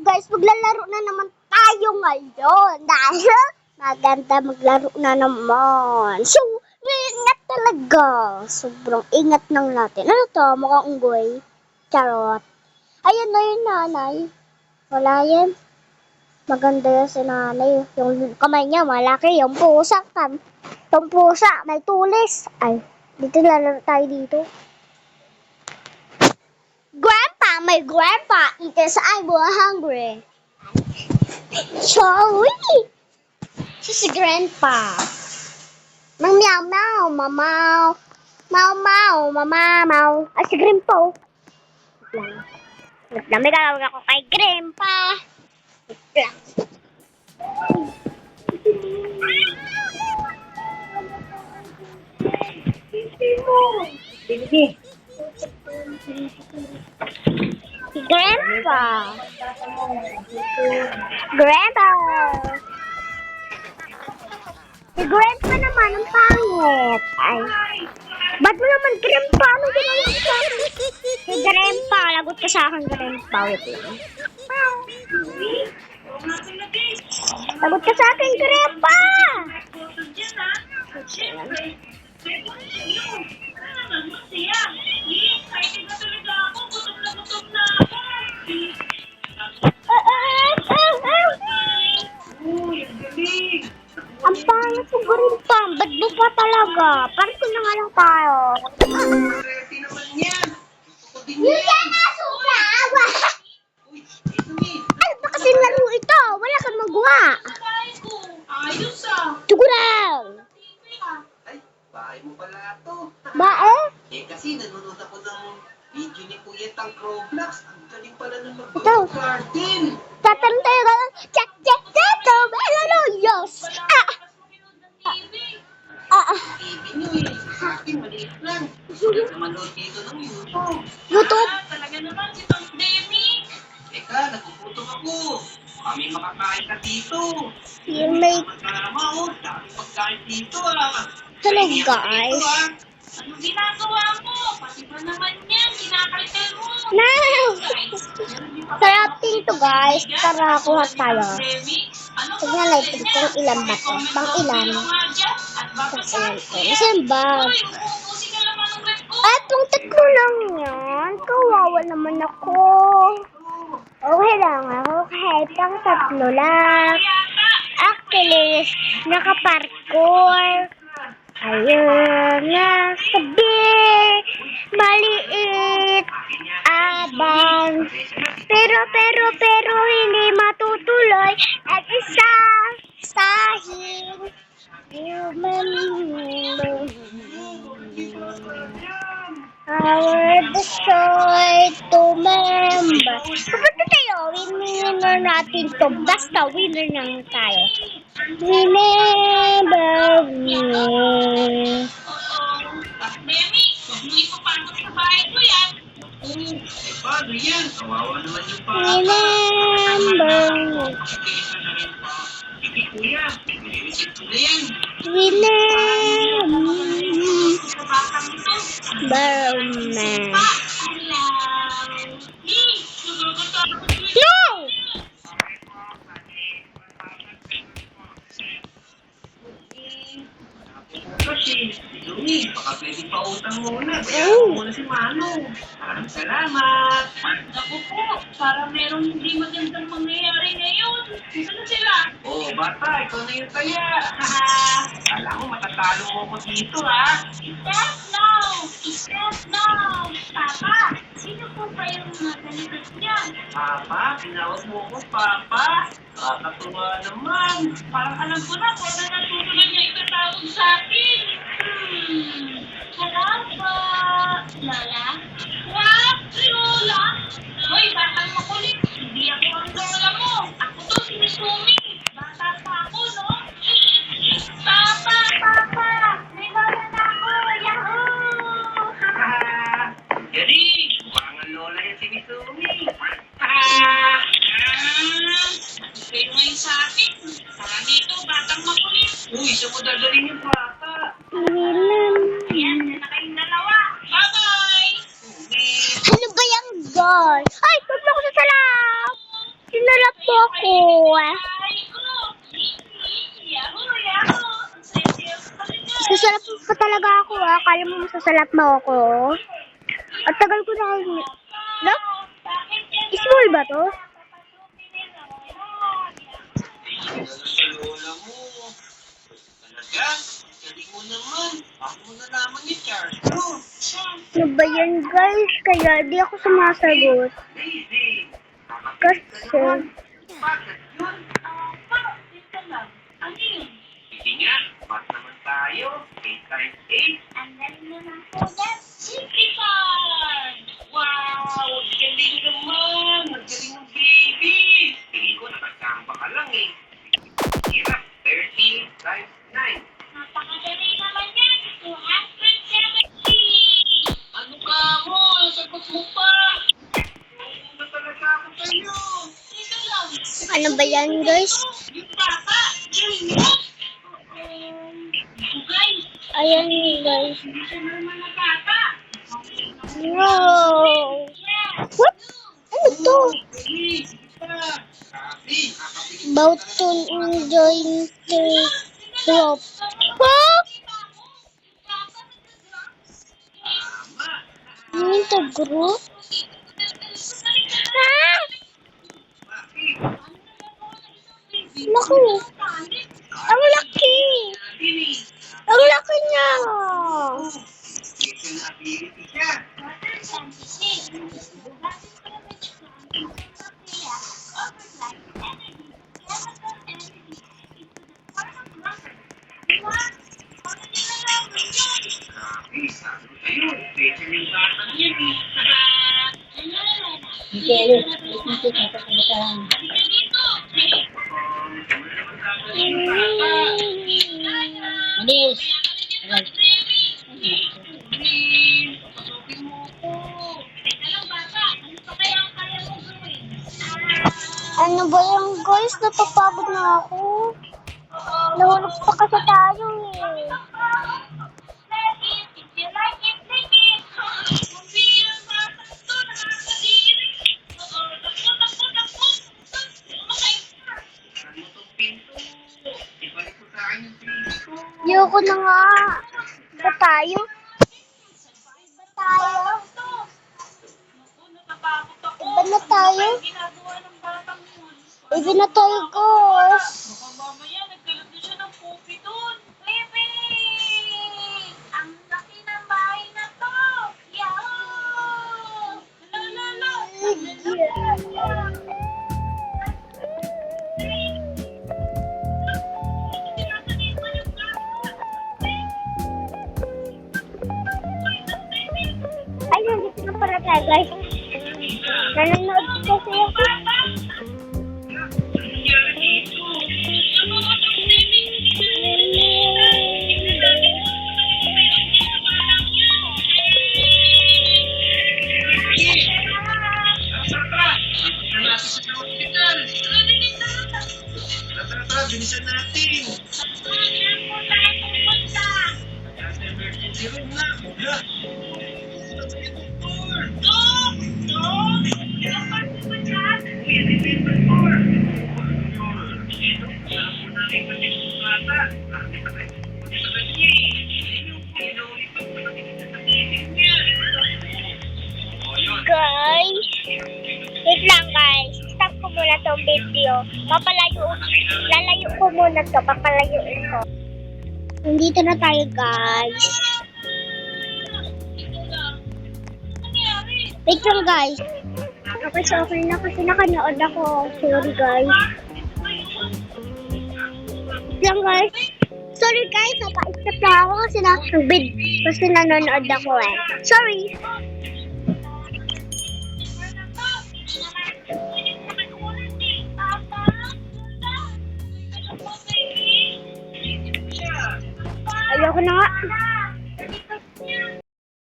guys, maglalaro na naman tayo ngayon. Dahil maganda maglaro na naman. So, ingat talaga. Sobrang ingat ng natin. Ano to? Mukhang unggoy. Charot. Ayun na yung nanay. Wala yan. Maganda yan si nanay. Yung kamay niya malaki. Yung pusa kan. Yung pusa may tulis. Ay, dito lalaro tayo dito. Grandpa, my grandpa eats I was hungry. Sorry. This is grandpa. Mang meow meow, mamaw. Mau mau, mamamaw. Ay, si grandpa. Wait lang, may gagawin ako kay grandpa. Wait lang. Sige. Grandpa. Grandpa. Si grandpa naman ang pangit. Ay. Ba't mo naman grandpa? Ano ginawa ko sa akin? Si grandpa. Lagot ka sa akin, grandpa. Wait lang. Lagot ka sa akin, grandpa. Ang pangit ko grandpa. Ba't mo pa talaga? Parang ko na nga lang tayo. Ready naman yan. Yan na, sobra. Ano ba kasi laro ito? Wala kang magawa. Ayos ah. Tuguraw. Ay, bahay mo pala to. Ba eh? Eh kasi nanonood ako ng video ni Kuya Tang Roblox. Ang galing pala ng Ito. mag-garden. Tatantay ka lang. Check, check, check. Yes. TV nyo eh. Sa akin, maliit lang. Wala naman manood dito ng YouTube. YouTube. Talaga naman si Tang Demi. Teka, nagpuputok ako. Kami makakain ka dito. Yung may... Magkarama oh. Dami pagkain dito ah. Hello Kaya guys. dito, ah. Ano ginagawa mo? Pati ba naman yan? Kinakalkal mo. No. Sarap to guys. Tara, kuha tayo. Ano Huwag na like kung ilan ba to. Pang ilan. Pang ilan to. Ilan ba? Ubusin ka naman ng rep ko. Ay, pang tatlo lang yan. Kawawa naman ako. Okay lang ako. Kahit pang tatlo lang. Actually, nakaparkour. Ayun na sabi. Maliit. Abang. Pero hindi matutuloy. At isa sahing. Human. Our destroyed to member. Pupunta tayo. Winner natin to. Basta winner lang tayo. Remember me. Demi, huwag mo ipapasok sa bahay ko yan. Eh, paano yan? Kawawa naman yung bata. Remember me. Sige kuya, nililisip ko na yan. Remember Sa batang ito. me. Hello. Sumagot ako sa No! Kasi, Lumi, baka pwede pa utang muna. Bayaran mo muna si Manong. Maraming salamat. Ako po, parang merong hindi magandang mangyayari ngayon. Ano sila? Oh, bata, ikaw na yung taya. Kala ko matatalo mo ko dito, ha? Step now! Step now! Papa, sino po ba yung mga ganito niyan? Papa, tinawag mo ko, Papa. Kakatuwa naman. Parang alam ko na kung ano natutunan niya itatawag sa akin. Hello po, Lola? What? Lola? Hoy, batang makulit. Hindi ako ang lola mo. Ako to, si Miss Sumi. Bata pa ako, no? Papa! Papa! May lola na ako! Yahoo! Jerry, mukhang ang lola yan si Misumi. Kayo ngayon sa akin. Para dito, batang makulit. Uy, saan mo dadalhin yung bata? Ayan, yan na kayong dalawa. Bye-bye! Ano ba yan guys? Ay, huwag mo ako sa salam! Sinala ako. Sasalap mo pa talaga ako, ah. Kala mo masasalap mo ako. At tagal ko na kayo. No? Small ba to? Sa lola mo. Talaga? Galing mo naman. Ako mo nalaman ni Charles mo. Ano ba yan, guys? Kaya di ako sumasagot. Lazy. Kasi, Bakit yun? Sige nga, mas naman tayo. 8 times 8. Ang galing naman po yan. 65! Wow! Ang galing naman! Ang galing ng baby! Tingin ko nakasamba ka lang eh. Hirap, 30 times 9. Napakadali naman yan. 270! Ano ka mo? Sagot mo pa! Ano talaga ako sa'yo? Ito lang. ano ba yan, guys? Yung bata, galing mo. Guys, Ayan, guys. hindi siya naman na bata. Wow! What? Ano to? Sige, sige pa. Sabi, nakakapigil About to enjoy the drop. Huh? tama. You mean to group? Ah! Bakit? Laki. Ang laki. Natin eh. Ang laki niya. Special ability siya. Grabe, sabi ko sa'yo, special yung batang yan eh. Bilis. Ano ba yan, guys? Napapagod na ako. Nahulog pa kasi tayo eh. Ano tong pinto? Ibalik ko sa akin yung pinto. Ayoko na nga. Ba tayo? Ba tayo? Iba na tayo? Iba na tayo, guys. Mamaya, nagkalat na siya ng pupi doon. Baby! Ang laki ng bahay na to! Yahoo! Lala! Ay, nandito na pala tayo, guys. Nanonood kasi ako. Bilisan natin. Nasa emergency room na. Wala. Guys, wait lang, guys. Stop ko muna tong video. Lalayo ko muna to. Papalayuin ko. Nandito na tayo, guys. Wait lang, guys. Okay, so okay na kasi nakanood ako. Sorry, guys. Wait lang, guys. Sorry, guys. Napa-stop lang ako kasi nanonood ako eh. Sorry. Ayoko na nga.